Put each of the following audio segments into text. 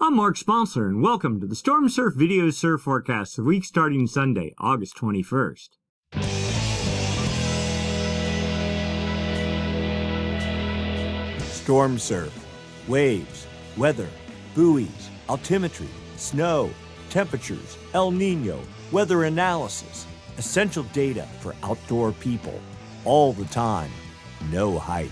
I'm Mark Sponsor, and welcome to the Stormsurf Video Surf Forecast, the week starting Sunday, August 21st. Stormsurf, waves, weather, buoys, altimetry, snow, temperatures, El Nino, weather analysis, essential data for outdoor people, all the time, no hype.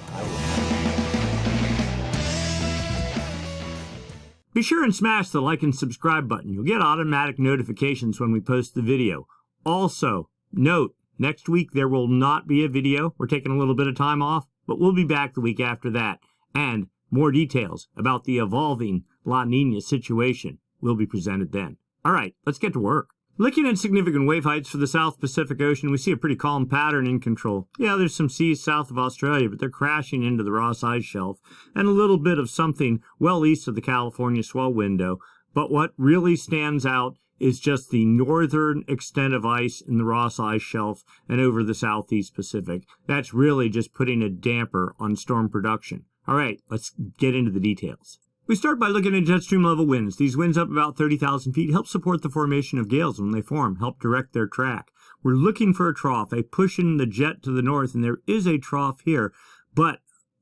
Be sure and smash the like and subscribe button. You'll get automatic notifications when we post the video. Also, note, next week there will not be a video. We're taking a little bit of time off, but we'll be back the week after that. And more details about the evolving La Nina situation will be presented then. All right, let's get to work. Looking at significant wave heights for the South Pacific Ocean, we see a pretty calm pattern in control. Yeah, there's some seas south of Australia, but they're crashing into the Ross Ice Shelf, and a little bit of something well east of the California swell window. But what really stands out is just the northern extent of ice in the Ross Ice Shelf and over the Southeast Pacific. That's really just putting a damper on storm production. All right, let's get into the details. We start by looking at jet stream level winds. These winds up about 30,000 feet help support the formation of gales when they form, help direct their track. We're looking for a trough, a push in the jet to the north, and there is a trough here. But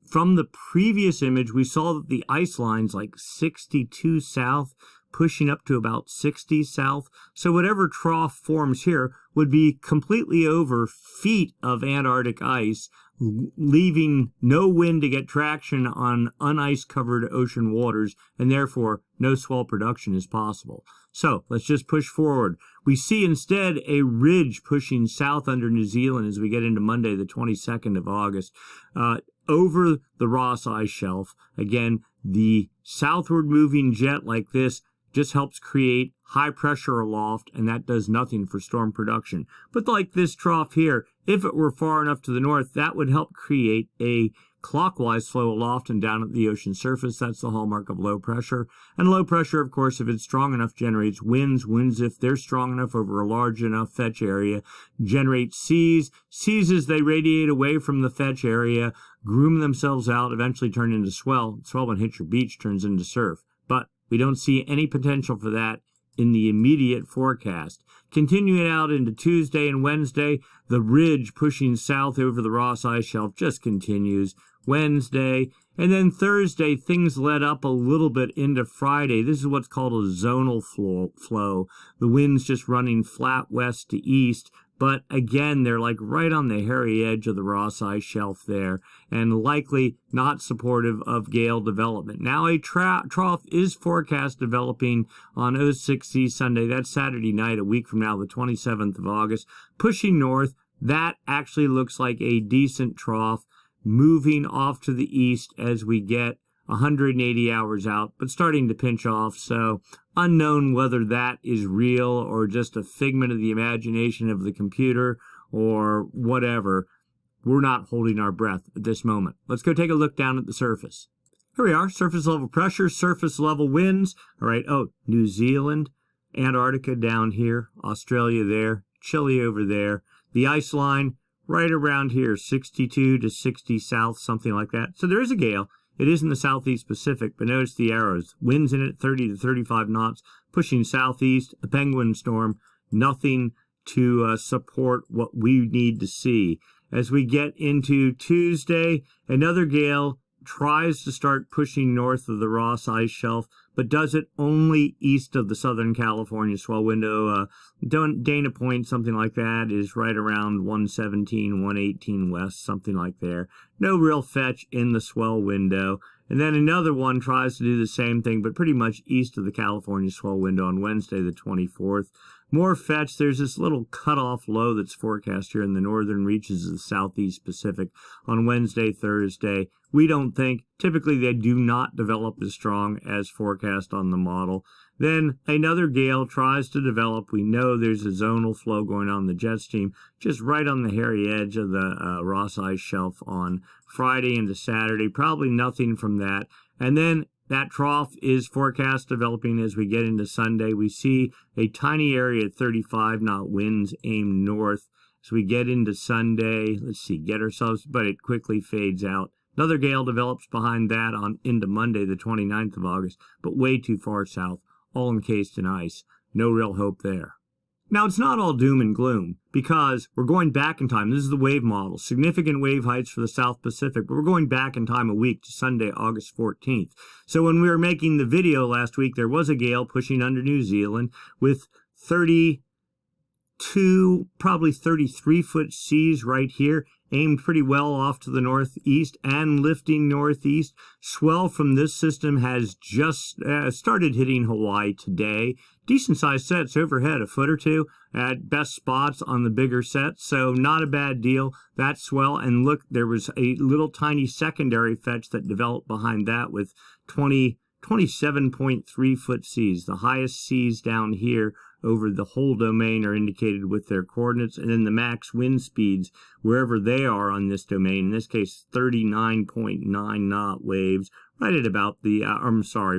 from the previous image, we saw that the ice line's like 62 south, pushing up to about 60 south. So whatever trough forms here would be completely over feet of Antarctic ice, leaving no wind to get traction on unice-covered ocean waters, and therefore no swell production is possible. So let's just push forward. We see instead a ridge pushing south under New Zealand as we get into Monday, the 22nd of August, over the Ross Ice Shelf. Again, the southward moving jet like this just helps create high pressure aloft, and that does nothing for storm production. But like this trough here, if it were far enough to the north, that would help create a clockwise flow aloft and down at the ocean surface. That's the hallmark of low pressure. And low pressure, of course, if it's strong enough, generates winds. Winds, if they're strong enough over a large enough fetch area, generate seas. Seas, as they radiate away from the fetch area, groom themselves out, eventually turn into swell. Swell, when it hits your beach, turns into surf. But we don't see any potential for that in the immediate forecast. Continuing out into Tuesday and Wednesday, the ridge pushing south over the Ross Ice Shelf just continues. Wednesday, and then Thursday, things let up a little bit into Friday. This is what's called a zonal flow. The wind's just running flat west to east, but again, they're like right on the hairy edge of the Ross Ice Shelf there, and likely not supportive of gale development. Now, a trough is forecast developing on 06Z Sunday. That's Saturday night, a week from now, the 27th of August, pushing north. That actually looks like a decent trough, moving off to the east as we get 180 hours out, but starting to pinch off. So unknown whether that is real or just a figment of the imagination of the computer or whatever. We're not holding our breath at this moment. Let's go take a look down at the surface. Here we are, surface level pressure, surface level winds. All right, New Zealand, Antarctica down here, Australia there, Chile over there. The ice line right around here, 62 to 60 south, something like that. So there is a gale. It is in the Southeast Pacific, but notice the arrows. Winds in it 30 to 35 knots, pushing southeast, a penguin storm, nothing to support what we need to see. As we get into Tuesday, another gale tries to start pushing north of the Ross Ice Shelf, but does it only east of the Southern California swell window. Dana Point, something like that, is right around 117, 118 west, something like there. No real fetch in the swell window. And then another one tries to do the same thing, but pretty much east of the California swell window on Wednesday, the 24th. More fetch, there's this little cutoff low that's forecast here in the northern reaches of the Southeast Pacific on Wednesday, Thursday. We don't think, typically they do not develop as strong as forecast on the model. Then another gale tries to develop. We know there's a zonal flow going on the jet stream just right on the hairy edge of the Ross Ice Shelf on Friday into Saturday. Probably nothing from that. And then that trough is forecast developing as we get into Sunday. We see a tiny area at 35 knot winds aimed north. As we get into Sunday, let's see, get ourselves, but it quickly fades out. Another gale develops behind that on into Monday, the 29th of August, but way too far south, all encased in ice. No real hope there. Now, it's not all doom and gloom, because we're going back in time. This is the wave model. Significant wave heights for the South Pacific, but we're going back in time a week to Sunday, August 14th. So when we were making the video last week, there was a gale pushing under New Zealand with 32, probably 33-foot seas right here, aimed pretty well off to the northeast and lifting northeast. Swell from this system has just started hitting Hawaii today. Decent-sized sets overhead, a foot or two at best spots on the bigger sets, so not a bad deal. That swell, and look, there was a little tiny secondary fetch that developed behind that with 27.3-foot seas. The highest seas down here over the whole domain are indicated with their coordinates, and then the max wind speeds wherever they are on this domain, in this case 39.9 knot waves, right at about the,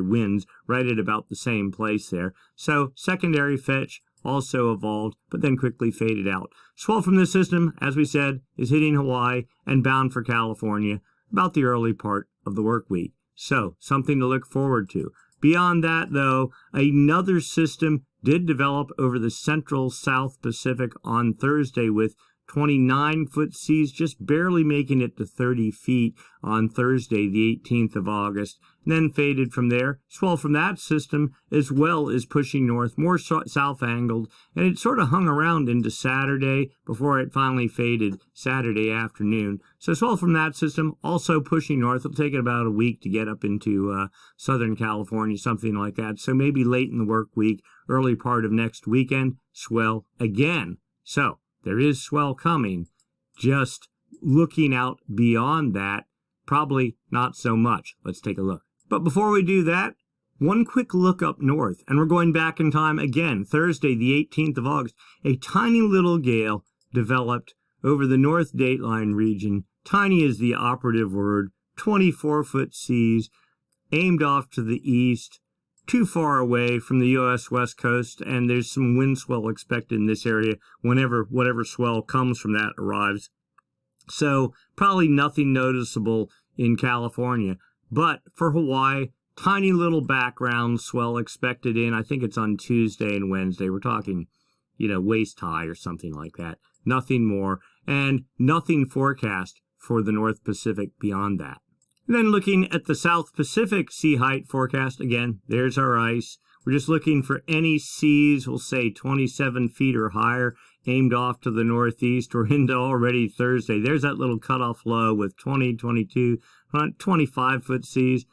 winds, right at about the same place there. So secondary fetch also evolved, but then quickly faded out. Swell from this system, as we said, is hitting Hawaii and bound for California about the early part of the work week. So something to look forward to. Beyond that, though, another system did develop over the central South Pacific on Thursday with 29-foot seas, just barely making it to 30 feet on Thursday, the 18th of August, and then faded from there. Swell from that system as well is pushing north, more south-angled, and it sort of hung around into Saturday before it finally faded Saturday afternoon. So swell from that system also pushing north. It'll take it about a week to get up into Southern California, something like that. So maybe late in the work week, early part of next weekend, swell again. So there is swell coming, just looking out beyond that, probably not so much. Let's take a look. But before we do that, one quick look up north, and we're going back in time again. Thursday, the 18th of August, a tiny little gale developed over the North Dateline region. Tiny is the operative word, 24-foot seas, aimed off to the east, too far away from the U.S. West Coast, and there's some wind swell expected in this area whenever whatever swell comes from that arrives. So probably nothing noticeable in California. But for Hawaii, tiny little background swell expected in, I think it's on Tuesday and Wednesday. We're talking, waist high or something like that. Nothing more, and nothing forecast for the North Pacific beyond that. And then looking at the South Pacific sea height forecast, again, there's our ice. We're just looking for any seas, we'll say 27 feet or higher, aimed off to the northeast. We're into already Thursday. There's that little cutoff low with 20, 22, 25-foot seas.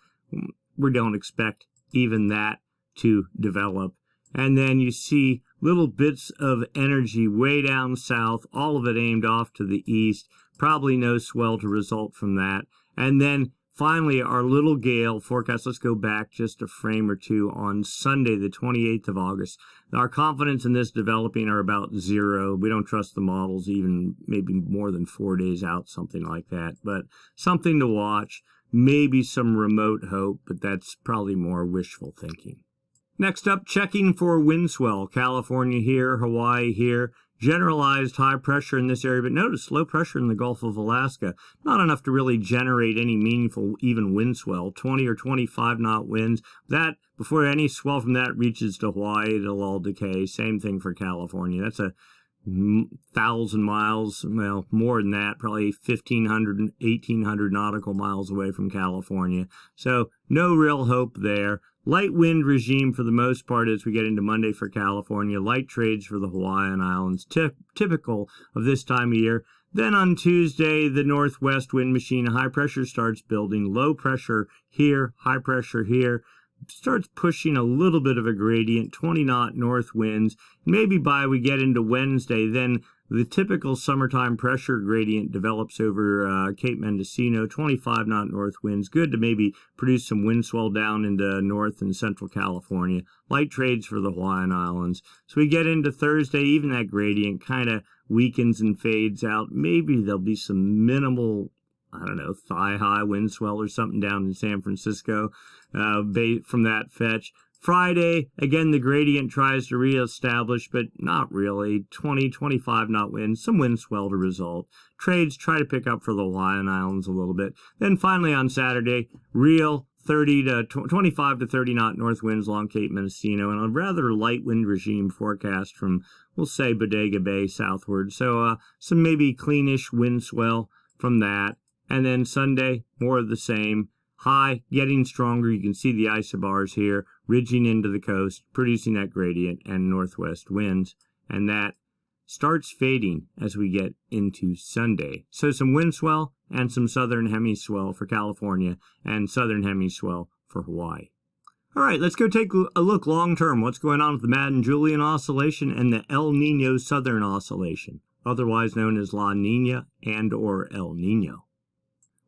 We don't expect even that to develop. And then you see little bits of energy way down south, all of it aimed off to the east. Probably no swell to result from that. And then finally, our little gale forecast, let's go back just a frame or two, on Sunday, the 28th of August. Our confidence in this developing are about 0. We don't trust the models even maybe more than 4 days out, something like that. But something to watch, maybe some remote hope, but that's probably more wishful thinking. Next up, checking for wind swell. California here, Hawaii here. Generalized high pressure in this area, but notice low pressure in the Gulf of Alaska. Not enough to really generate any meaningful even wind swell. 20 or 25 knot winds. That, before any swell from that reaches to Hawaii, it'll all decay. Same thing for California. That's 1,000 miles, well, more than that, probably 1,500 and 1,800 nautical miles away from California. So no real hope there. Light wind regime for the most part as we get into Monday for California. Light trades for the Hawaiian Islands, typical of this time of year. Then on Tuesday, the northwest wind machine, high pressure starts building. Low pressure here, high pressure here. Starts pushing a little bit of a gradient, 20-knot north winds. Maybe by we get into Wednesday, then the typical summertime pressure gradient develops over Cape Mendocino, 25-knot north winds. Good to maybe produce some wind swell down into North and Central California. Light trades for the Hawaiian Islands. So we get into Thursday, even that gradient kind of weakens and fades out. Maybe there'll be some minimal, thigh-high wind swell or something down in San Francisco from that fetch. Friday, again, the gradient tries to reestablish, but not really. 20, 25 knot winds, some wind swell to result. Trades try to pick up for the Hawaiian Islands a little bit. Then finally on Saturday, real 25 to 30 knot north winds along Cape Mendocino, and a rather light wind regime forecast from, we'll say, Bodega Bay southward. So some maybe cleanish wind swell from that. And then Sunday, more of the same. High, getting stronger. You can see the isobars here, ridging into the coast, producing that gradient and northwest winds. And that starts fading as we get into Sunday. So some wind swell and some southern hemi swell for California and southern hemi swell for Hawaii. All right, let's go take a look long term. What's going on with the Madden Jullian Oscillation and the El Nino Southern Oscillation, otherwise known as La Nina and or El Nino.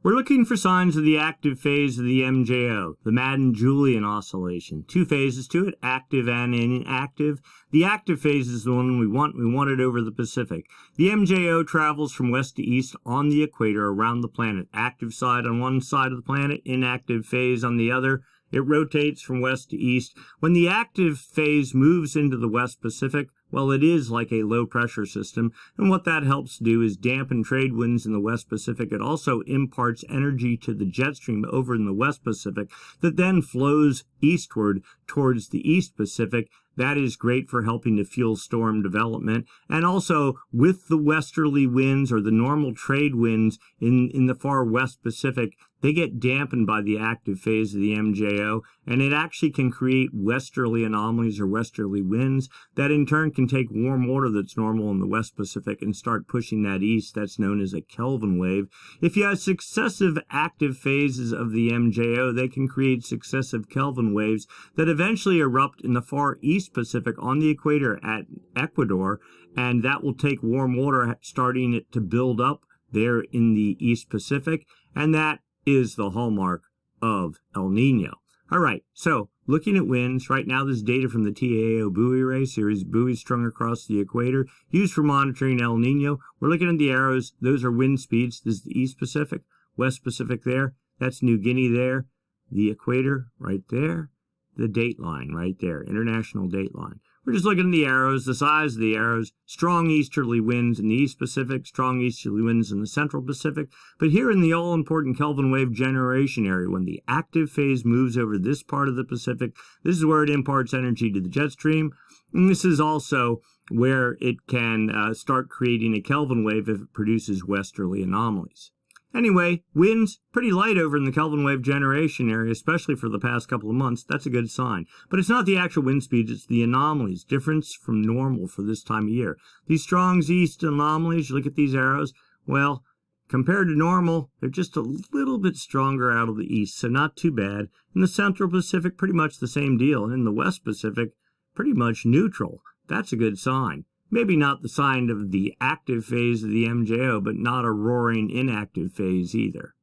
We're looking for signs of the active phase of the MJO, the Madden Jullian Oscillation. Two phases to it, active and inactive. The active phase is the one we want. We want it over the Pacific. The MJO travels from west to east on the equator around the planet. Active side on one side of the planet, inactive phase on the other. It rotates from west to east. When the active phase moves into the West Pacific, well, it is like a low-pressure system, and what that helps do is dampen trade winds in the West Pacific. It also imparts energy to the jet stream over in the West Pacific that then flows eastward towards the East Pacific. That is great for helping to fuel storm development. And also, with the westerly winds or the normal trade winds in the far West Pacific, they get dampened by the active phase of the MJO, and it actually can create westerly anomalies or westerly winds that in turn can take warm water that's normal in the West Pacific and start pushing that east. That's known as a Kelvin wave. If you have successive active phases of the MJO, they can create successive Kelvin waves that eventually erupt in the far East Pacific on the equator at Ecuador, and that will take warm water starting it to build up there in the East Pacific, and that is the hallmark of El Nino. All right, so looking at winds, right now this is data from the TAO buoy array, series of buoys strung across the equator, used for monitoring El Nino. We're looking at the arrows. Those are wind speeds. This is the East Pacific, West Pacific there. That's New Guinea there. The equator right there. The date line right there, international date line. We're just looking at the arrows, the size of the arrows, strong easterly winds in the East Pacific, strong easterly winds in the Central Pacific. But here in the all-important Kelvin wave generation area, when the active phase moves over this part of the Pacific, this is where it imparts energy to the jet stream. And this is also where it can start creating a Kelvin wave if it produces westerly anomalies. Anyway, winds pretty light over in the Kelvin wave generation area, especially for the past couple of months. That's a good sign. But it's not the actual wind speeds, it's the anomalies, difference from normal for this time of year. These strong east anomalies, you look at these arrows, well, compared to normal, they're just a little bit stronger out of the east, so not too bad. In the Central Pacific, pretty much the same deal. And in the West Pacific, pretty much neutral. That's a good sign. Maybe not the sign of the active phase of the MJO, but not a roaring inactive phase either.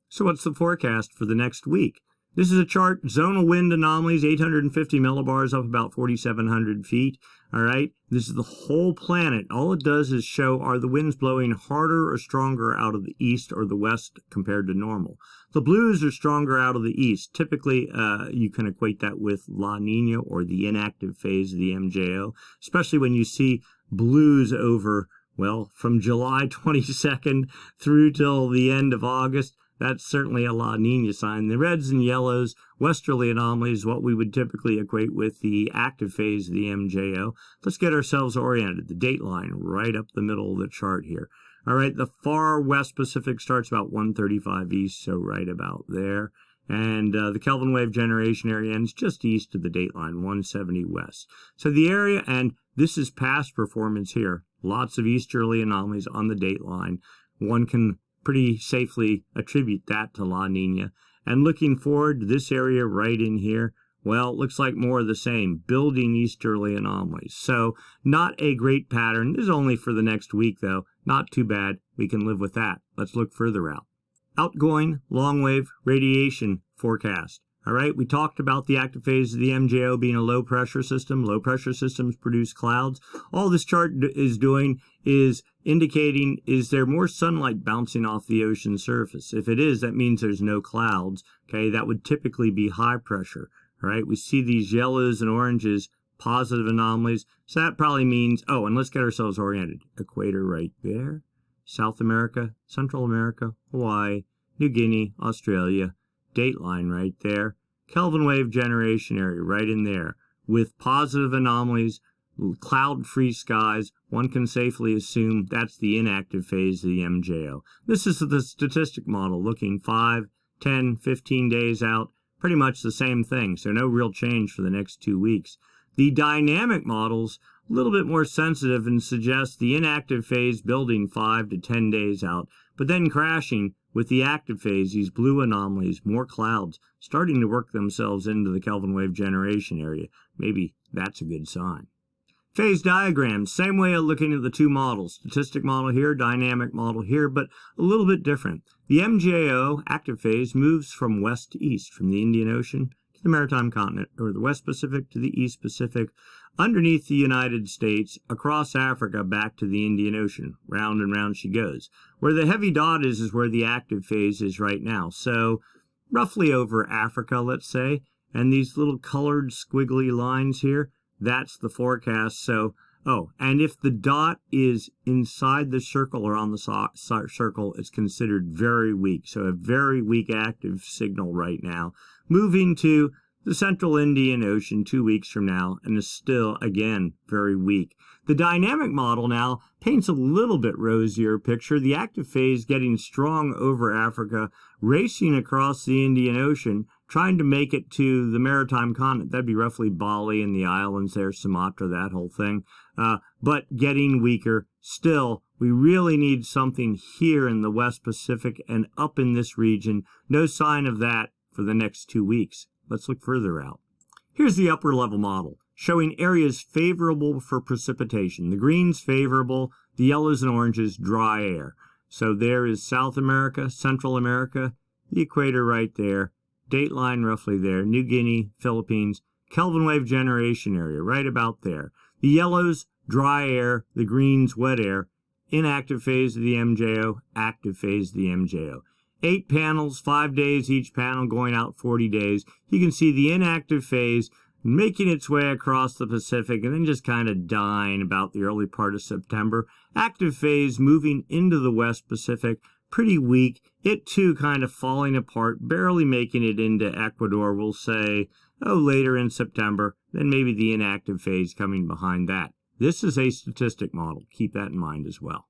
So what's the forecast for the next week? This is a chart, zonal wind anomalies, 850 millibars up about 4,700 feet. All right, this is the whole planet. All it does is show, are the winds blowing harder or stronger out of the east or the west compared to normal. The blues are stronger out of the east. Typically, you can equate that with La Nina or the inactive phase of the MJO, especially when you see blues over, well, from July 22nd through till the end of August. That's certainly a La Nina sign. The reds and yellows, westerly anomalies, what we would typically equate with the active phase of the MJO. Let's get ourselves oriented. The date line right up the middle of the chart here. All right, the far West Pacific starts about 135 east, so right about there. And the Kelvin wave generation area ends just east of the date line, 170 west. So the area, and this is past performance here. Lots of easterly anomalies on the date line. One can pretty safely attribute that to La Nina. And looking forward to this area right in here, well, it looks like more of the same, building easterly anomalies. So not a great pattern. This is only for the next week, though. Not too bad. We can live with that. Let's look further out. Outgoing long wave radiation forecast. All right, we talked about the active phase of the MJO being a low pressure system. Low pressure systems produce clouds. All this chart is doing is indicating, is there more sunlight bouncing off the ocean surface? If it is, that means there's no clouds. Okay, that would typically be high pressure. All right, we see these yellows and oranges, positive anomalies. So that probably means, oh, and let's get ourselves oriented. Equator right there. South America, Central America, Hawaii, New Guinea, Australia. Dateline right there. Kelvin wave generation area right in there. With positive anomalies, cloud-free skies, one can safely assume that's the inactive phase of the MJO. This is the statistic model looking 5, 10, 15 days out. Pretty much the same thing, so no real change for the next 2 weeks. The dynamic model's a little bit more sensitive and suggests the inactive phase building 5 to 10 days out, but then crashing with the active phase, these blue anomalies, more clouds, starting to work themselves into the Kelvin wave generation area. Maybe that's a good sign. Phase diagrams, same way of looking at the two models. Statistic model here, dynamic model here, but a little bit different. The MJO, active phase, moves from west to east, from the Indian Ocean to the Maritime Continent, or the West Pacific to the East Pacific, underneath the United States, across Africa, back to the Indian Ocean. Round and round she goes. Where the heavy dot is where the active phase is right now. So, roughly over Africa, let's say. And these little colored squiggly lines here, that's the forecast. So, oh, and if the dot is inside the circle or on the circle, it's considered very weak. So a very weak active signal right now. Moving to the central Indian Ocean 2 weeks from now, and is still, again, very weak. The dynamic model now paints a little bit rosier picture. The active phase getting strong over Africa, racing across the Indian Ocean, trying to make it to the Maritime Continent. That'd be roughly Bali and the islands there, Sumatra, that whole thing. But getting weaker. Still, we really need something here in the West Pacific and up in this region. No sign of that for the next 2 weeks. Let's look further out. Here's the upper level model, showing areas favorable for precipitation. The greens favorable, the yellows and oranges dry air. So there is South America, Central America, the equator right there, dateline roughly there, New Guinea, Philippines, Kelvin wave generation area right about there. The yellows, dry air, the greens, wet air, inactive phase of the MJO, active phase of the MJO. 8 panels, 5 days each panel, going out 40 days. You can see the inactive phase making its way across the Pacific and then just kind of dying about the early part of September. Active phase moving into the West Pacific, pretty weak. It too kind of falling apart, barely making it into Ecuador, we'll say, later in September. Then maybe the inactive phase coming behind that. This is a statistic model. Keep that in mind as well.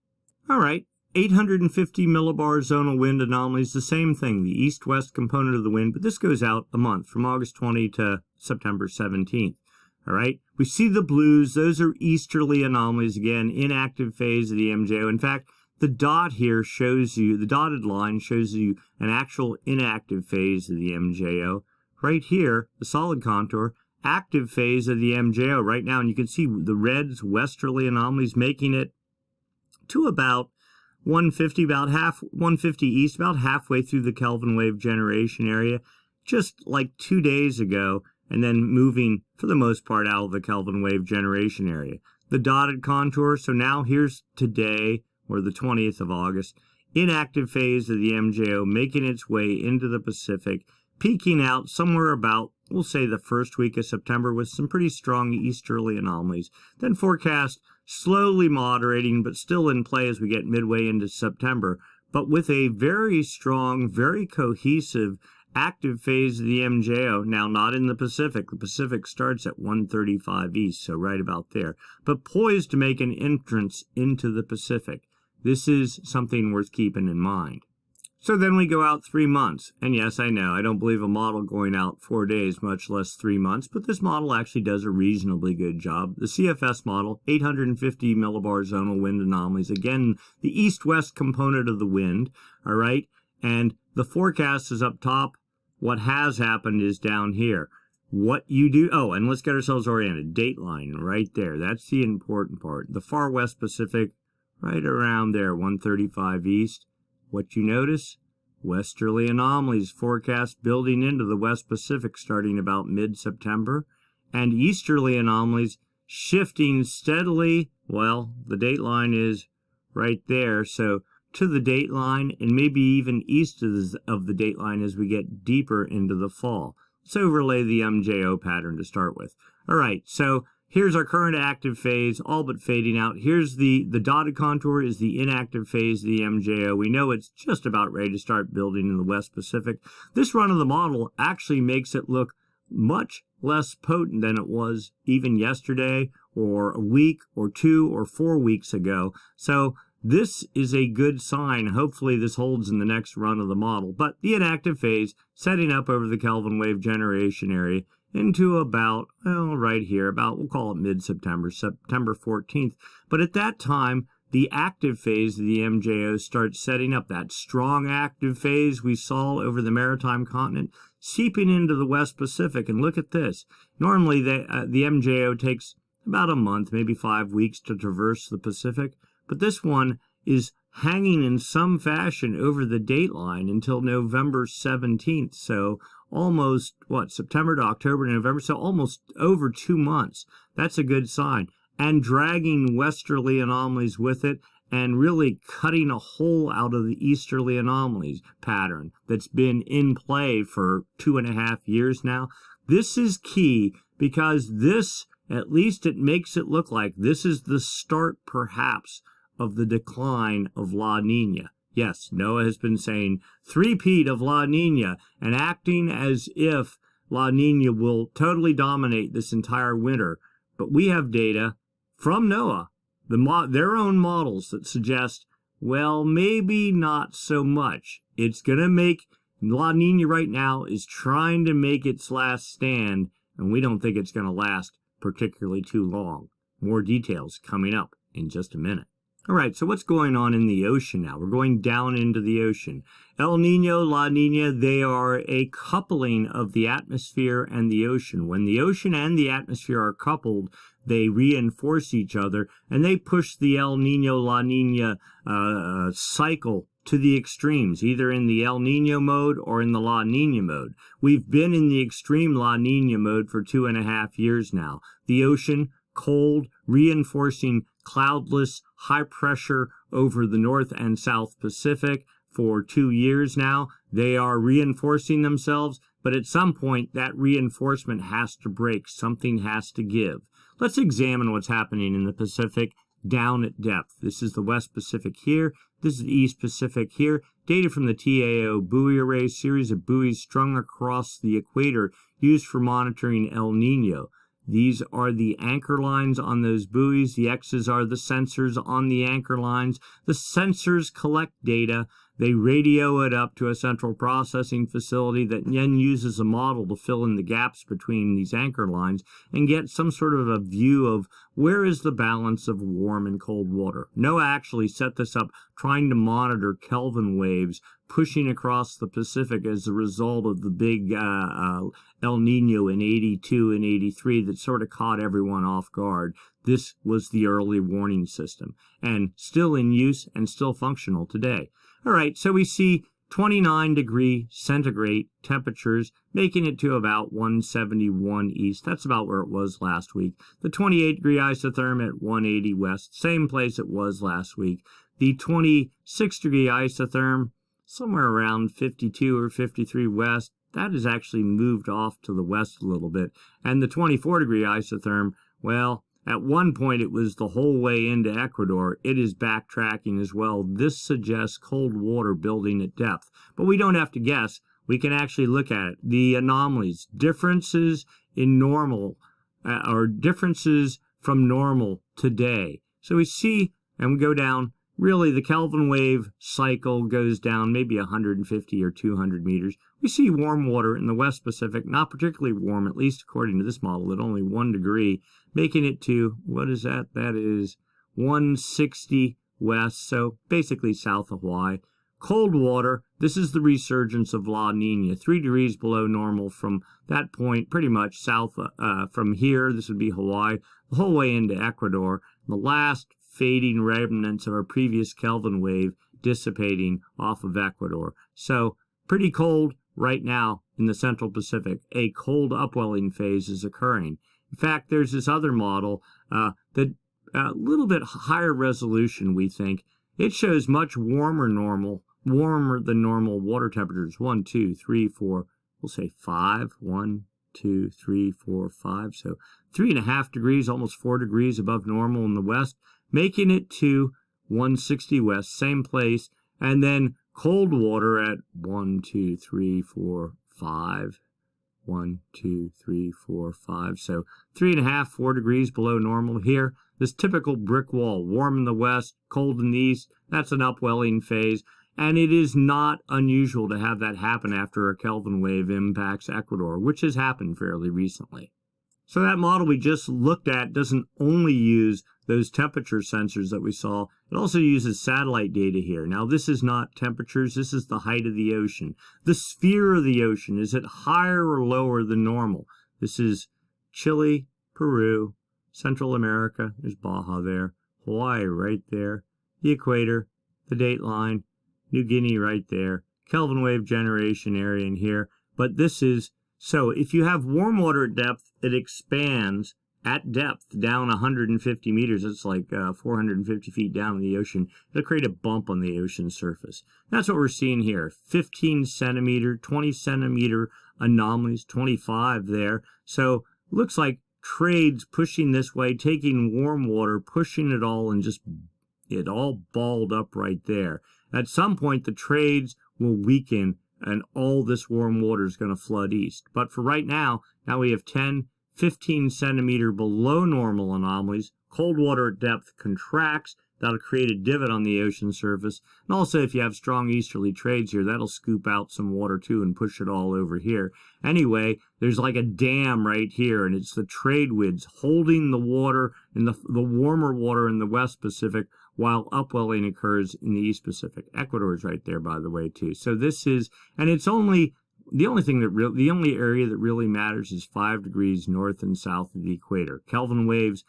All right. 850 millibars zonal wind anomalies, the same thing, the east-west component of the wind, but this goes out a month, from August 20 to September 17th. All right, we see the blues, those are easterly anomalies, again, inactive phase of the MJO. In fact, the dot here shows you, the dotted line shows you an actual inactive phase of the MJO. Right here, the solid contour, active phase of the MJO right now, and you can see the reds, westerly anomalies, making it to about 150, 150 east, about halfway through the Kelvin wave generation area, just like 2 days ago, and then moving, for the most part, out of the Kelvin wave generation area. The dotted contour, so now here's today, or the 20th of August, inactive phase of the MJO making its way into the Pacific, peaking out somewhere about, we'll say, the first week of September with some pretty strong easterly anomalies. Then forecast slowly moderating, but still in play as we get midway into September, but with a very strong, very cohesive active phase of the MJO, now not in the Pacific. The Pacific starts at 135 east, so right about there, but poised to make an entrance into the Pacific. This is something worth keeping in mind. So then we go out 3 months, and yes, I know, I don't believe a model going out 4 days, much less 3 months, but this model actually does a reasonably good job. The CFS model, 850 millibar zonal wind anomalies, again, the east-west component of the wind, all right, and the forecast is up top. What has happened is down here. What you do, and let's get ourselves oriented. Dateline right there, that's the important part. The far west Pacific, right around there, 135 east. What you notice? Westerly anomalies forecast building into the West Pacific starting about mid-September, and easterly anomalies shifting steadily. Well, the dateline is right there, so to the dateline and maybe even east of the dateline as we get deeper into the fall. let's overlay the MJO pattern to start with. All right, so here's our current active phase, all but fading out. Here's the dotted contour is the inactive phase of the MJO. We know it's just about ready to start building in the West Pacific. This run of the model actually makes it look much less potent than it was even yesterday or a week or 2 or 4 weeks ago. So this is a good sign. Hopefully this holds in the next run of the model. But the inactive phase setting up over the Kelvin wave generation area into about, well, right here, about, we'll call it mid-September, September 14th. But at that time, the active phase of the MJO starts setting up. That strong active phase we saw over the maritime continent seeping into the West Pacific. And look at this. Normally, the MJO takes about a month, maybe 5 weeks to traverse the Pacific. But this one is hanging in some fashion over the dateline until November 17th. So almost, September to October to November, so almost over 2 months. That's a good sign. And dragging westerly anomalies with it and really cutting a hole out of the easterly anomalies pattern that's been in play for 2.5 years now. This is key because this, at least it makes it look like this is the start, perhaps, of the decline of La Nina. Yes, NOAA has been saying three-peat of La Nina and acting as if La Nina will totally dominate this entire winter. But we have data from NOAA, their own models that suggest, well, maybe not so much. It's going to make, La Nina right now is trying to make its last stand, and we don't think it's going to last particularly too long. More details coming up in just a minute. All right, so what's going on in the ocean now? We're going down into the ocean. El Nino, La Nina, they are a coupling of the atmosphere and the ocean. When the ocean and the atmosphere are coupled, they reinforce each other, and they push the El Nino, La Nina cycle to the extremes, either in the El Nino mode or in the La Nina mode. We've been in the extreme La Nina mode for 2.5 years now. The ocean, cold, reinforcing cloudless, high pressure over the North and South Pacific for 2 years now. They are reinforcing themselves, but at some point that reinforcement has to break. Something has to give. Let's examine what's happening in the Pacific down at depth. This is the West Pacific here. This is the East Pacific here. Data from the TAO buoy array, series of buoys strung across the equator used for monitoring El Nino. These are the anchor lines on those buoys. The X's are the sensors on the anchor lines. The sensors collect data. They radio it up to a central processing facility that then uses a model to fill in the gaps between these anchor lines and get some sort of a view of where is the balance of warm and cold water. NOAA actually set this up trying to monitor Kelvin waves pushing across the Pacific as a result of the big El Nino in 82 and 83 that sort of caught everyone off guard. This was the early warning system and still in use and still functional today. All right, so we see 29-degree centigrade temperatures, making it to about 171 east. That's about where it was last week. The 28-degree isotherm at 180 west, same place it was last week. The 26-degree isotherm, somewhere around 52 or 53 west, that has actually moved off to the west a little bit. And the 24-degree isotherm, well, at one point it was the whole way into Ecuador. It is backtracking as well. This suggests cold water building at depth. But we don't have to guess. We can actually look at it. The anomalies, differences in normal, or differences from normal today. So we see, and we go down, really the Kelvin wave cycle goes down maybe 150 or 200 meters. We see warm water in the West Pacific, not particularly warm, at least according to this model, at only 1 degree, making it to, what is that? That is 160 west, so basically south of Hawaii. Cold water, this is the resurgence of La Nina, 3 degrees below normal from that point, pretty much south from here. This would be Hawaii, the whole way into Ecuador. The last fading remnants of our previous Kelvin wave dissipating off of Ecuador. So pretty cold right now in the Central Pacific. A cold upwelling phase is occurring. In fact, there's this other model that a little bit higher resolution, we think. It shows much warmer than normal water temperatures. 1, 2, 3, 4. we'll say 5, 1, 2, 3, 4, 5. So 3.5 degrees, almost 4 degrees above normal in the west, making it to 160 west, same place. And then cold water at 1, 2, 3, 4, 5. 1, 2, 3, 4, 5. So 3.5, 4 degrees below normal here. This typical brick wall, warm in the west, cold in the east. That's an upwelling phase. And it is not unusual to have that happen after a Kelvin wave impacts Ecuador, which has happened fairly recently. So that model we just looked at doesn't only use those temperature sensors that we saw. It also uses satellite data here. Now, this is not temperatures. This is the height of the ocean. The sphere of the ocean, is it higher or lower than normal? This is Chile, Peru, Central America. There's Baja there. Hawaii right there. The equator, the date line. New Guinea right there. Kelvin wave generation area in here. But this is, so if you have warm water at depth, it expands at depth down 150 meters. It's like 450 feet down in the ocean. It'll create a bump on the ocean surface. That's what we're seeing here. 15 centimeter, 20 centimeter anomalies, 25 there. So looks like trades pushing this way, taking warm water, pushing it all, and just it all balled up right there. At some point, the trades will weaken and all this warm water is going to flood east. But for right now we have 10, 15 centimeter below normal anomalies. Cold water at depth contracts. That'll create a divot on the ocean surface. And also, if you have strong easterly trades here, that'll scoop out some water too and push it all over here. Anyway, there's like a dam right here, and it's the trade winds holding the water in the warmer water in the West Pacific while upwelling occurs in the East Pacific. Ecuador is right there, by the way, too. So this is, and it's only, the only area that really matters is 5 degrees north and south of the equator. Kelvin waves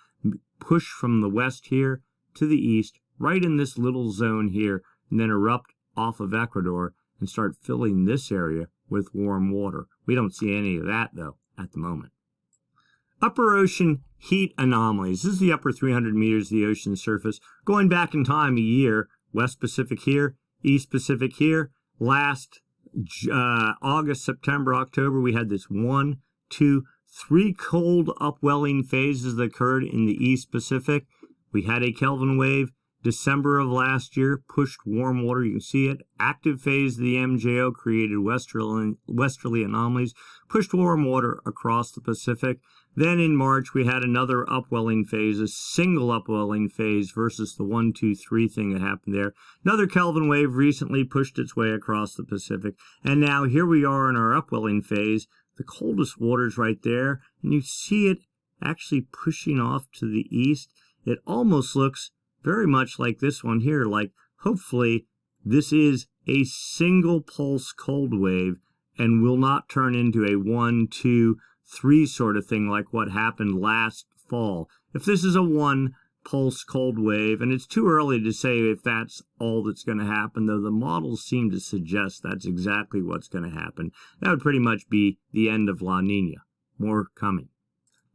push from the west here to the east, right in this little zone here, and then erupt off of Ecuador and start filling this area with warm water. We don't see any of that, though, at the moment. Upper ocean heat anomalies. This is the upper 300 meters of the ocean surface. Going back in time a year, West Pacific here, East Pacific here. Last August, September, October, we had this 1, 2, 3 cold upwelling phases that occurred in the East Pacific. We had a Kelvin wave. December of last year pushed warm water. You can see it. Active phase of the MJO created westerly anomalies, pushed warm water across the Pacific. Then in March, we had another upwelling phase, a single upwelling phase versus the 1, 2, 3 thing that happened there. Another Kelvin wave recently pushed its way across the Pacific. And now here we are in our upwelling phase. The coldest water's right there. And you see it actually pushing off to the east. It almost looks very much like this one here, like hopefully this is a single pulse cold wave and will not turn into a 1, 2, 3 sort of thing like what happened last fall. If this is a 1 pulse cold wave, and it's too early to say if that's all that's going to happen, though the models seem to suggest that's exactly what's going to happen, that would pretty much be the end of La Nina. More coming.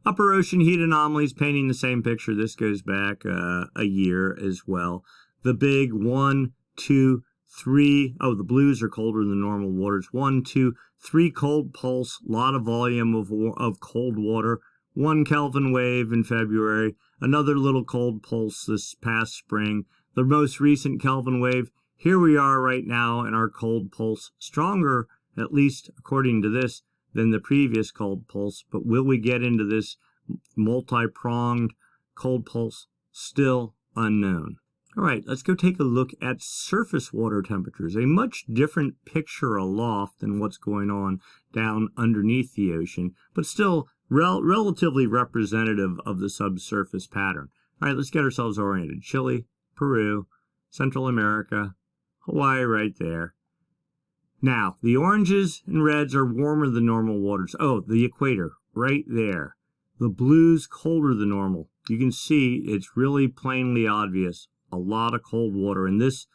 Upper ocean heat anomalies, painting the same picture. This goes back a year as well. The big 1, 2, 3. Oh, the blues are colder than normal waters. 1, 2, 3 cold pulse. Lot of volume of cold water. 1 Kelvin wave in February. Another little cold pulse this past spring. The most recent Kelvin wave. Here we are right now in our cold pulse. Stronger, at least according to this, than the previous cold pulse, but will we get into this multi-pronged cold pulse? Still unknown. All right, let's go take a look at surface water temperatures, a much different picture aloft than what's going on down underneath the ocean, but still relatively representative of the subsurface pattern. All right, let's get ourselves oriented. Chile, Peru, Central America, Hawaii right there. Now, the oranges and reds are warmer than normal waters. Oh, the equator, right there. The blues, colder than normal. You can see it's really plainly obvious. A lot of cold water. And this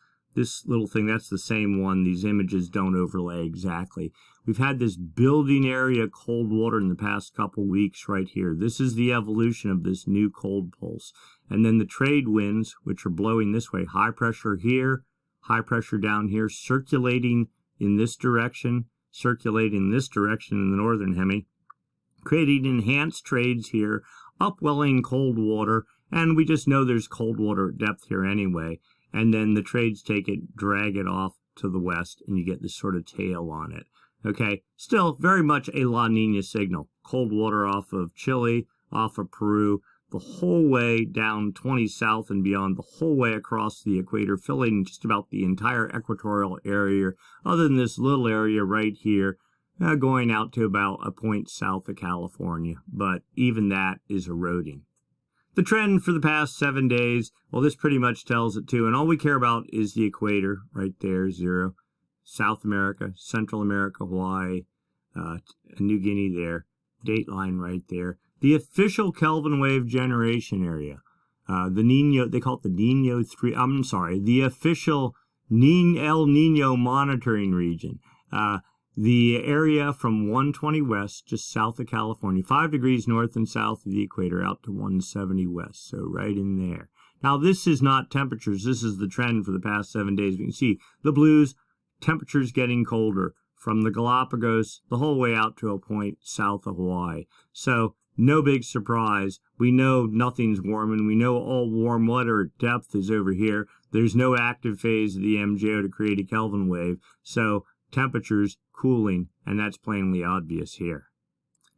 little thing, that's the same one. These images don't overlay exactly. We've had this building area of cold water in the past couple weeks right here. This is the evolution of this new cold pulse. And then the trade winds, which are blowing this way. High pressure here, high pressure down here, circulating in this direction. circulating this direction in the northern hemi, creating enhanced trades here, upwelling cold water, and we just know there's cold water at depth here anyway, and then the trades take it, drag it off to the west, and you get this sort of tail on it. Okay, still very much a La Nina signal. Cold water off of Chile, off of Peru, the whole way down 20 south and beyond, the whole way across the equator, filling just about the entire equatorial area, other than this little area right here, going out to about a point south of California. But even that is eroding. The trend for the past 7 days, well, this pretty much tells it too, and all we care about is the equator right there, 0. South America, Central America, Hawaii, New Guinea there, dateline right there. The official Kelvin wave generation area, the Nino, they call it the Nino 3, I'm sorry, the official El Nino monitoring region. The area from 120 west, just south of California, 5 degrees north and south of the equator, out to 170 west, so right in there. Now, this is not temperatures. This is the trend for the past 7 days. You can see the blues, temperatures getting colder from the Galapagos the whole way out to a point south of Hawaii. So no big surprise. We know nothing's warming. We know all warm water at depth is over here. There's no active phase of the MJO to create a Kelvin wave. So temperatures cooling, and that's plainly obvious here.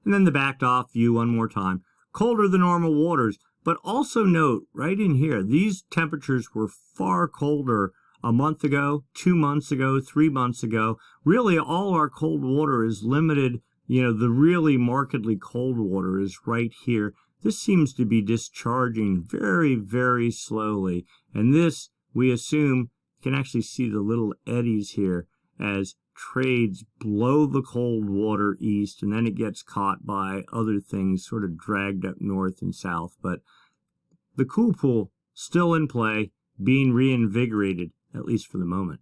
And then the backed off view one more time. Colder than normal waters, but also note right in here, these temperatures were far colder a month ago, 2 months ago, 3 months ago. Really, all our cold water is limited. You know, the really markedly cold water is right here. This seems to be discharging very, very slowly. And this, we assume, you can actually see the little eddies here as trades blow the cold water east, and then it gets caught by other things, sort of dragged up north and south. But the cool pool still in play, being reinvigorated, at least for the moment.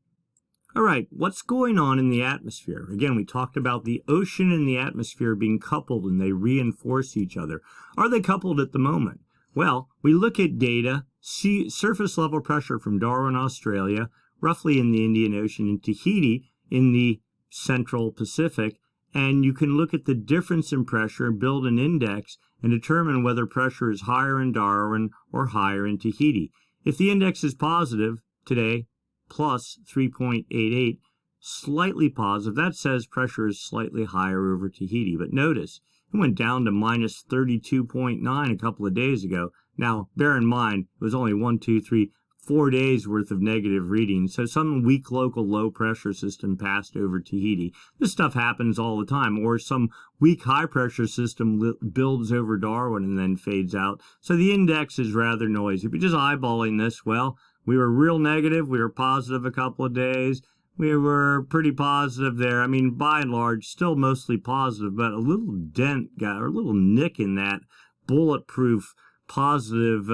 All right, what's going on in the atmosphere? Again, we talked about the ocean and the atmosphere being coupled, and they reinforce each other. Are they coupled at the moment? Well, we look at data, see surface level pressure from Darwin, Australia, roughly in the Indian Ocean, and Tahiti in the Central Pacific, and you can look at the difference in pressure, build an index, and determine whether pressure is higher in Darwin or higher in Tahiti. If the index is positive today, plus 3.88, slightly positive, that says pressure is slightly higher over Tahiti. But notice, it went down to minus 32.9 a couple of days ago. Now, bear in mind, it was only 4 days worth of negative readings, so some weak local low pressure system passed over Tahiti. This stuff happens all the time, or some weak high pressure system builds over Darwin and then fades out. So the index is rather noisy. But just eyeballing this, well, we were real negative, we were positive a couple of days, we were pretty positive there. I mean, by and large, still mostly positive, but a little dent or a little nick in that bulletproof positive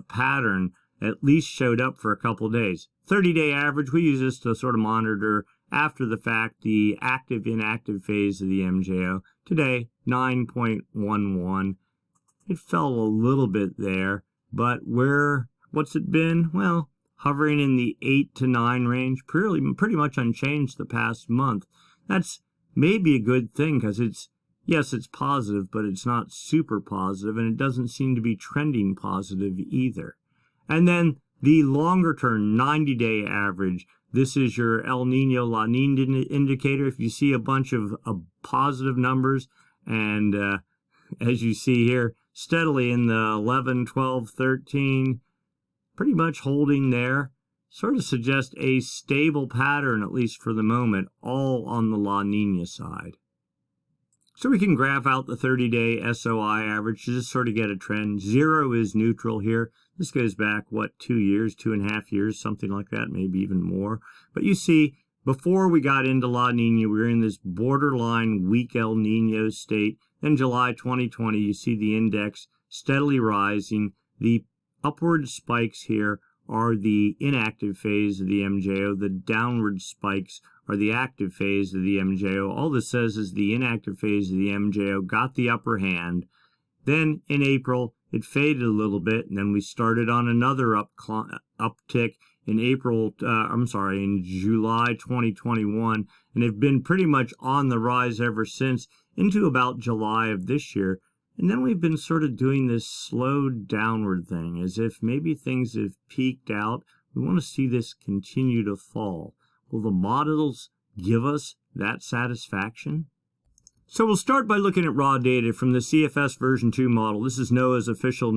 pattern at least showed up for a couple of days. 30-day average, we use this to sort of monitor after the fact the active-inactive phase of the MJO. Today, 9.11. It fell a little bit there, but what's it been? Well, hovering in the 8 to 9 range, pretty much unchanged the past month. That's maybe a good thing because yes, it's positive, but it's not super positive, and it doesn't seem to be trending positive either. And then the longer term 90-day average, this is your El Nino La Nina indicator. If you see a bunch of positive numbers, and as you see here, steadily in the 11, 12, 13, pretty much holding there, sort of suggests a stable pattern, at least for the moment, all on the La Nina side. So we can graph out the 30-day SOI average to just sort of get a trend. 0 is neutral here. This goes back, 2 years, 2.5 years, something like that, maybe even more. But you see, before we got into La Nina, we were in this borderline weak El Nino state. Then July 2020, you see the index steadily rising. The upward spikes here are the inactive phase of the MJO. The downward spikes are the active phase of the MJO. All this says is the inactive phase of the MJO got the upper hand. Then in April, it faded a little bit, and then we started on another uptick in in July 2021, and have been pretty much on the rise ever since into about July of this year. And then we've been sort of doing this slow downward thing, as if maybe things have peaked out. We want to see this continue to fall. Will the models give us that satisfaction? So we'll start by looking at raw data from the CFS version 2 model. This is NOAA's official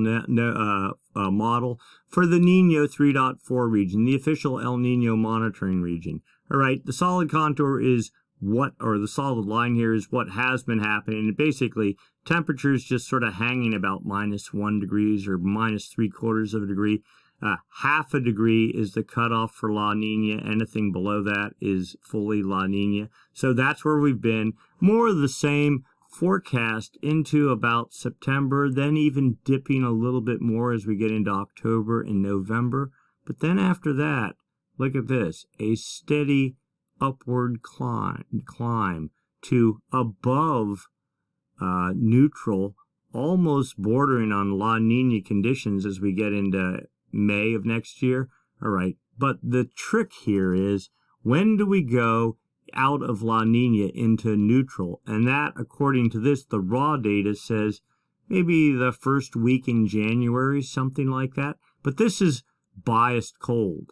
model for the Niño 3.4 region, the official El Niño monitoring region. All right, the solid contour is the solid line here is what has been happening. And basically, temperatures just sort of hanging about -1 degrees or -3/4 of a degree. Half a degree is the cutoff for La Nina. Anything below that is fully La Nina. So that's where we've been. More of the same forecast into about September, then even dipping a little bit more as we get into October and November. But then after that, look at this, a steady upward climb to above neutral, almost bordering on La Nina conditions as we get into May of next year. All right, but the trick here is, when do we go out of La Nina into neutral? And that, according to this, the raw data says maybe the first week in January, something like that. But this is biased cold.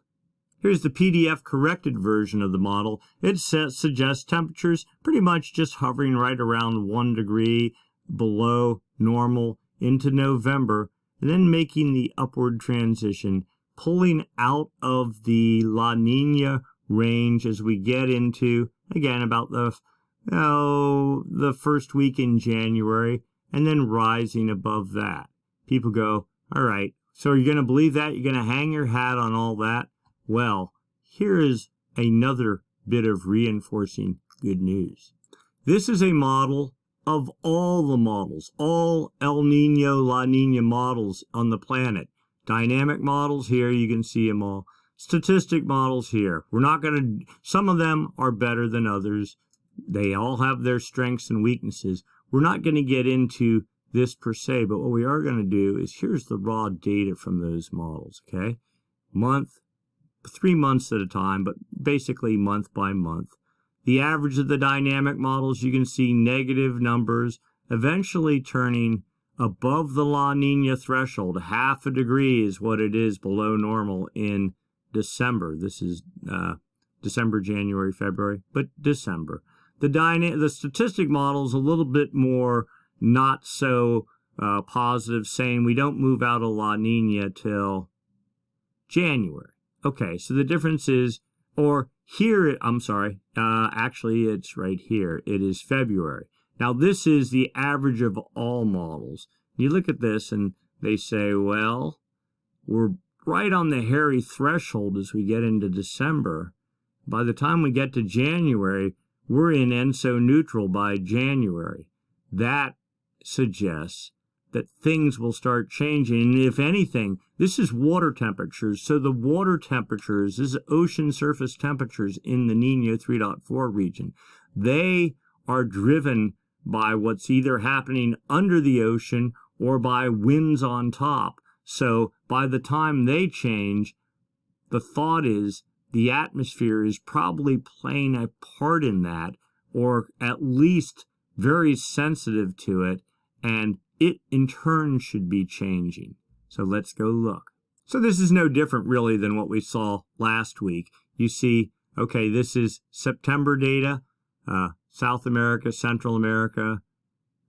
Here's the PDF corrected version of the model. It suggests temperatures pretty much just hovering right around 1 degree below normal into November, and then making the upward transition, pulling out of the La Nina range as we get into, again, about the first week in January, and then rising above that. People go, all right, so are you going to believe that? You're going to hang your hat on all that? Well, here is another bit of reinforcing good news. This is a model of all the models, all El Nino, La Nina models on the planet. Dynamic models here, you can see them all. Statistic models here. We're not going to, some of them are better than others. They all have their strengths and weaknesses. We're not going to get into this per se, but what we are going to do is, here's the raw data from those models, okay? 3 months at a time, but basically month by month. The average of the dynamic models, you can see negative numbers, eventually turning above the La Nina threshold. Half a degree is what it is below normal in December. This is December, January, February, but December. The statistic model is a little bit more not so positive, saying we don't move out of La Nina till January. Okay, so the difference is, or here, I'm sorry, actually it's right here. It is February. Now this is the average of all models. You look at this and they say, well, we're right on the hairy threshold as we get into December. By the time we get to January, we're in ENSO neutral by January. That suggests that things will start changing. And if anything, this is water temperatures. So the water temperatures, this is ocean surface temperatures in the Niño 3.4 region. They are driven by what's either happening under the ocean or by winds on top. So by the time they change, the thought is the atmosphere is probably playing a part in that, or at least very sensitive to it, and it in turn should be changing. So let's go look. So this is no different really than what we saw last week. You see, okay, this is September data, South America, Central America,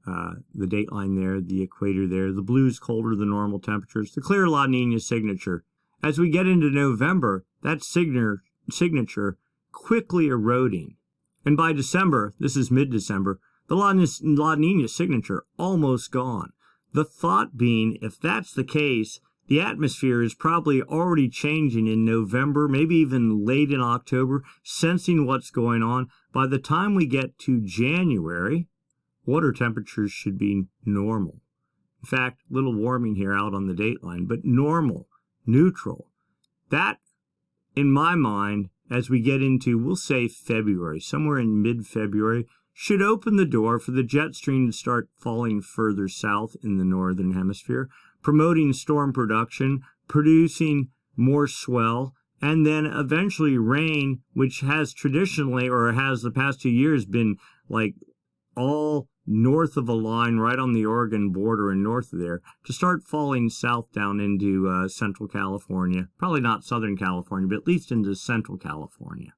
the date line there, the equator there. The blue's colder than normal temperatures. The clear La Nina signature. As we get into November, that signature quickly eroding. And by December, this is mid-December, the La Nina signature almost gone. The thought being, if that's the case, the atmosphere is probably already changing in November, maybe even late in October, sensing what's going on. By the time we get to January, water temperatures should be normal. In fact, a little warming here out on the date line, but normal, neutral. That, in my mind, as we get into, we'll say February, somewhere in mid-February, should open the door for the jet stream to start falling further south in the northern hemisphere, promoting storm production, producing more swell, and then eventually rain, which has traditionally, or has the past 2 years, been like all north of a line right on the Oregon border and north of there, to start falling south down into Central California. Probably not Southern California, but at least into Central California.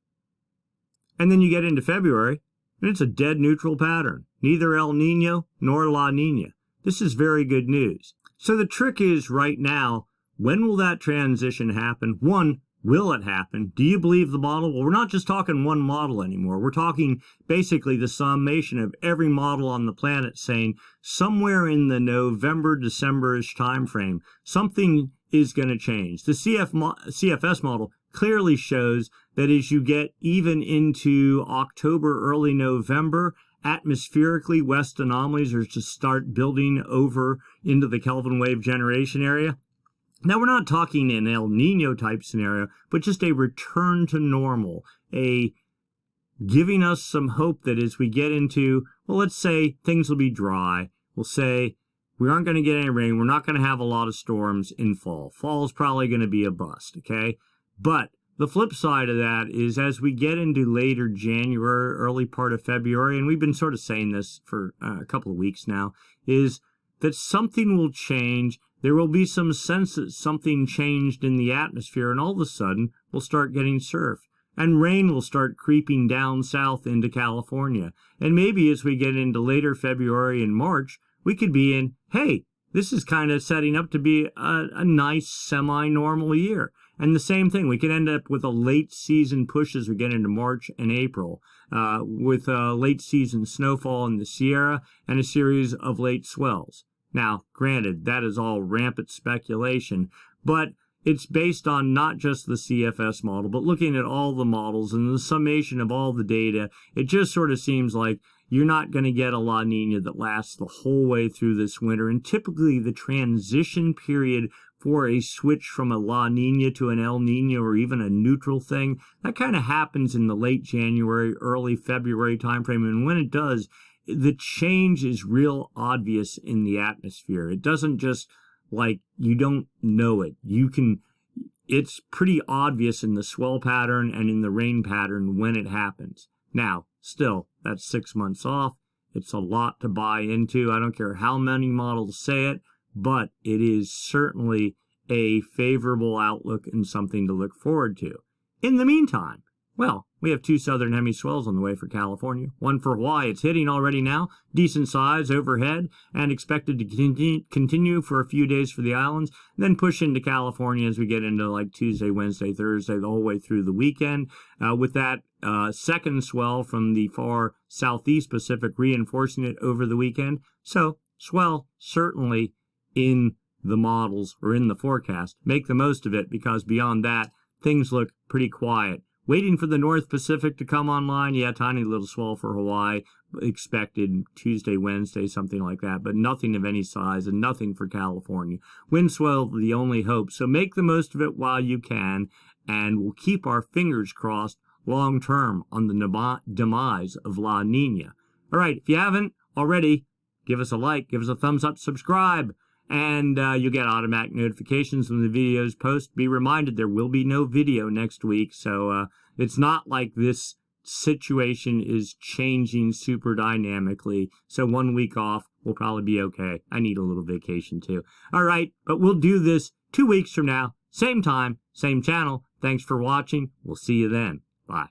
And then you get into February, and it's a dead neutral pattern. Neither El Nino nor La Nina. This is very good news. So the trick is right now, when will that transition happen? One, will it happen? Do you believe the model? Well, we're not just talking one model anymore. We're talking basically the summation of every model on the planet saying somewhere in the November, December-ish time frame, something is going to change. The CFS model clearly shows that as you get even into October, early November, atmospherically, west anomalies are to start building over into the Kelvin wave generation area. Now, we're not talking an El Nino type scenario, but just a return to normal, a giving us some hope that as we get into, well, let's say things will be dry. We'll say we aren't going to get any rain. We're not going to have a lot of storms in fall. Fall is probably going to be a bust, okay? But the flip side of that is as we get into later January, early part of February, and we've been sort of saying this for a couple of weeks now, is that something will change. There will be some sense that something changed in the atmosphere, and all of a sudden, we'll start getting surf. And rain will start creeping down south into California. And maybe as we get into later February and March, we could be in, hey, this is kind of setting up to be a nice semi-normal year. And the same thing, we could end up with a late season push as we get into March and April, with late season snowfall in the Sierra and a series of late swells. Now, granted, that is all rampant speculation, but it's based on not just the CFS model, but looking at all the models and the summation of all the data. It just sort of seems like you're not going to get a La Nina that lasts the whole way through this winter. And typically the transition period for a switch from a La Nina to an El Nino or even a neutral thing, that kind of happens in the late January, early February timeframe. And when it does, the change is real obvious in the atmosphere. It doesn't just like you don't know it. It's pretty obvious in the swell pattern and in the rain pattern when it happens. Now, still, that's 6 months off. It's a lot to buy into. I don't care how many models say it, but it is certainly a favorable outlook and something to look forward to. In the meantime, well, we have 2 southern hemi swells on the way for California. One for Hawaii. It's hitting already now. Decent size overhead and expected to continue for a few days for the islands. Then push into California as we get into like Tuesday, Wednesday, Thursday, the whole way through the weekend. With that second swell from the far southeast Pacific reinforcing it over the weekend. So swell certainly in the models or in the forecast. Make the most of it because beyond that, things look pretty quiet. Waiting for the North Pacific to come online. Yeah, tiny little swell for Hawaii. Expected Tuesday, Wednesday, something like that. But nothing of any size and nothing for California. Wind swell, the only hope. So make the most of it while you can. And we'll keep our fingers crossed long term on the demise of La Nina. All right, if you haven't already, give us a like, give us a thumbs up, subscribe. And you'll get automatic notifications when the videos post. Be reminded there will be no video next week, so it's not like this situation is changing super dynamically. So 1 week off will probably be okay. I need a little vacation too. All right, but we'll do this 2 weeks from now. Same time, same channel. Thanks for watching. We'll see you then. Bye.